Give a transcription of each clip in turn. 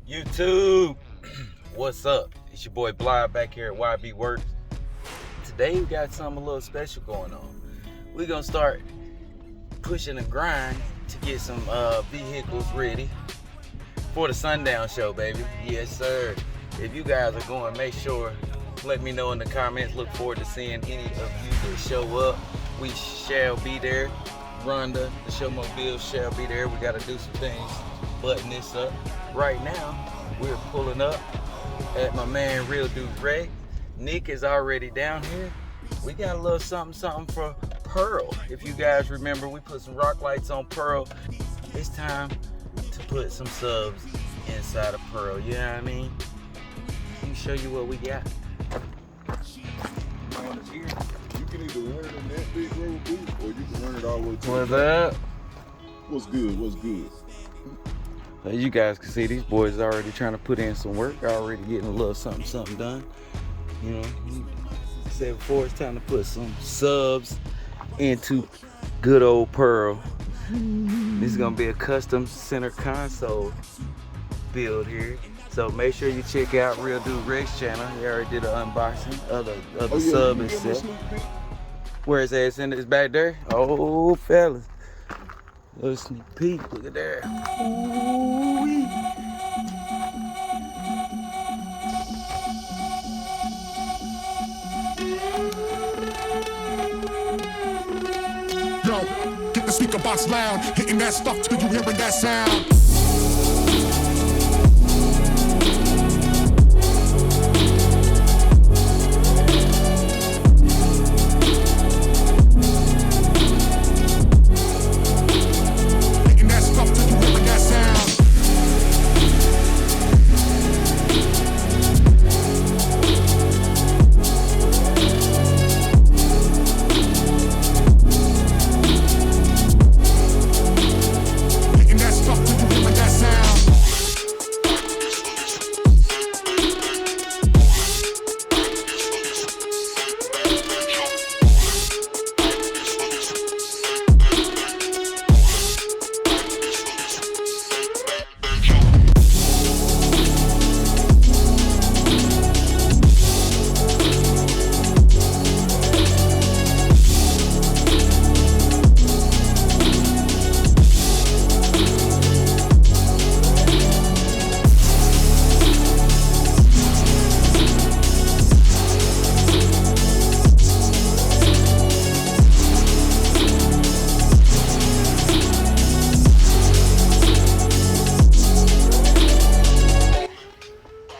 YouTube, what's up? It's your boy Bly back here at YB Worx. Today we got something a little special going on. We're gonna start pushing the grind to get some vehicles ready for the Sundown show, baby. Yes, sir. If you guys are going, make sure, let me know in the comments. Look forward to seeing any of you that show up. We shall be there. Rhonda, the showmobile shall be there. We gotta do some things, button this up. Right now, we're pulling up at my man Real Dude Rex. Nick is already down here. We got a little something for Pearl. If you guys remember, we put some rock lights on Pearl. It's time to put some subs inside of Pearl. You know what I mean? Let me show you what we got. You can either run it in that big road booth or you can run it all the way to What's up? What's good? What's good? As you guys can see, these boys are already trying to put in some work, already getting a little something done. You know, I said before, it's time to put some subs into good old Pearl. This is gonna be a custom center console build here. So make sure you check out Real Dude Rex channel. He already did an unboxing of the sub itself. Where is that? It's back there? Oh, fellas. Little sneak peek, look at there. Ooh-wee. Yo, get the speaker box loud, hitting that stuff till you hearing that sound.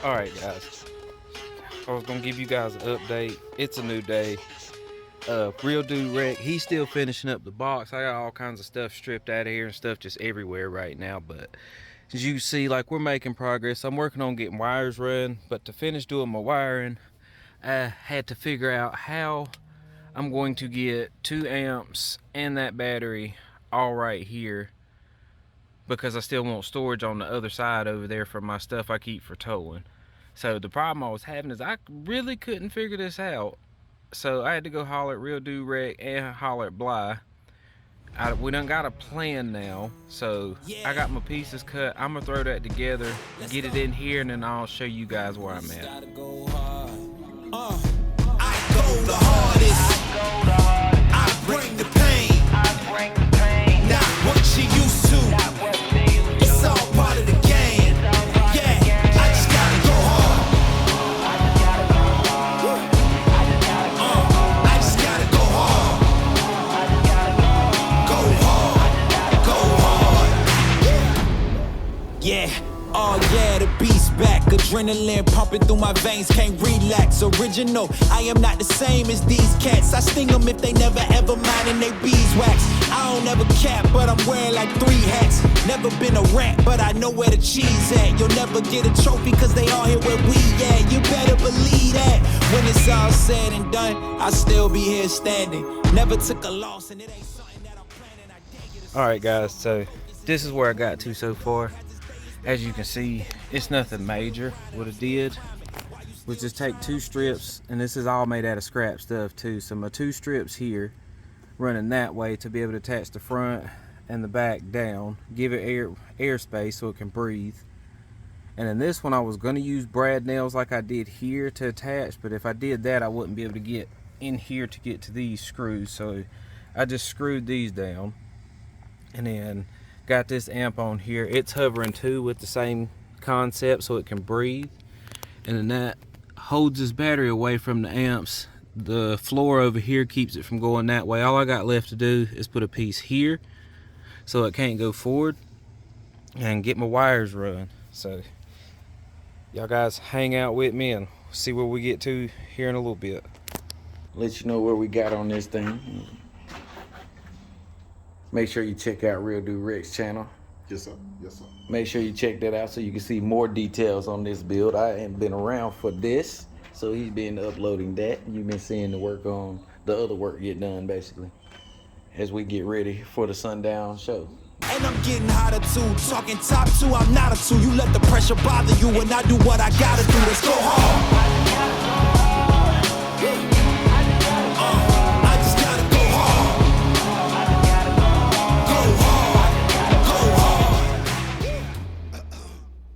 Alright guys, I was gonna give you guys an update. It's a new day. Real Dude Rex, he's still finishing up the box. I got all kinds of stuff stripped out of here and stuff just everywhere right now, but as you see, like, we're making progress. I'm working on getting wires run, but to finish doing my wiring, I had to figure out how I'm going to get 2 amps and that battery all right here, because I still want storage on the other side over there for my stuff I keep for towing. So the problem I was having is I really couldn't figure this out. So I had to go holler at Real Dude Rex and holler at Bly. We done got a plan now. So I got my pieces cut. I'm gonna throw that together, get it in here, and then I'll show you guys where I'm at. I go the hardest. I bring the pain. Not what you used to. It's all part of the game. Yeah, I just gotta go hard. I just gotta go hard. Go hard. Yeah. Oh yeah, the beast back. Adrenaline pumping through my veins, can't relax. Original, I am not the same as these cats. I sting them if they never ever mind and they beeswax. I don't ever cap, but I'm wearing like 3 hats. Never been a rat, but I know where the cheese at. You'll never get a trophy cause they all here where we at. You better believe that. When it's all said and done, I'll still be here standing. Never took a loss and it ain't something that I'm planning. I dare you to. Alright guys, so this is where I got to so far. As you can see, it's nothing major. What it did was just take 2 strips, and this is all made out of scrap stuff too. So my 2 strips here running that way to be able to attach the front and the back down, give it air space so it can breathe. And in this one, I was going to use brad nails like I did here to attach, but if I did that, I wouldn't be able to get in here to get to these screws. So I just screwed these down and then got this amp on here. It's hovering too with the same concept so it can breathe. And then that holds this battery away from the amps. The floor over here keeps it from going that way. All I got left to do is put a piece here so it can't go forward and get my wires run. So y'all guys hang out with me and see where we get to here in a little bit. Let you know where we got on this thing. Make sure you check out Real Dude Rex channel. Yes, sir. Yes, sir. Make sure you check that out so you can see more details on this build. I ain't been around for this, so he's been uploading that. You've been seeing the work on the other work get done basically as we get ready for the Sundown show. And I'm getting hotter too, talking top two, I'm not a two. You let the pressure bother you and I do what I gotta do, let's go hard.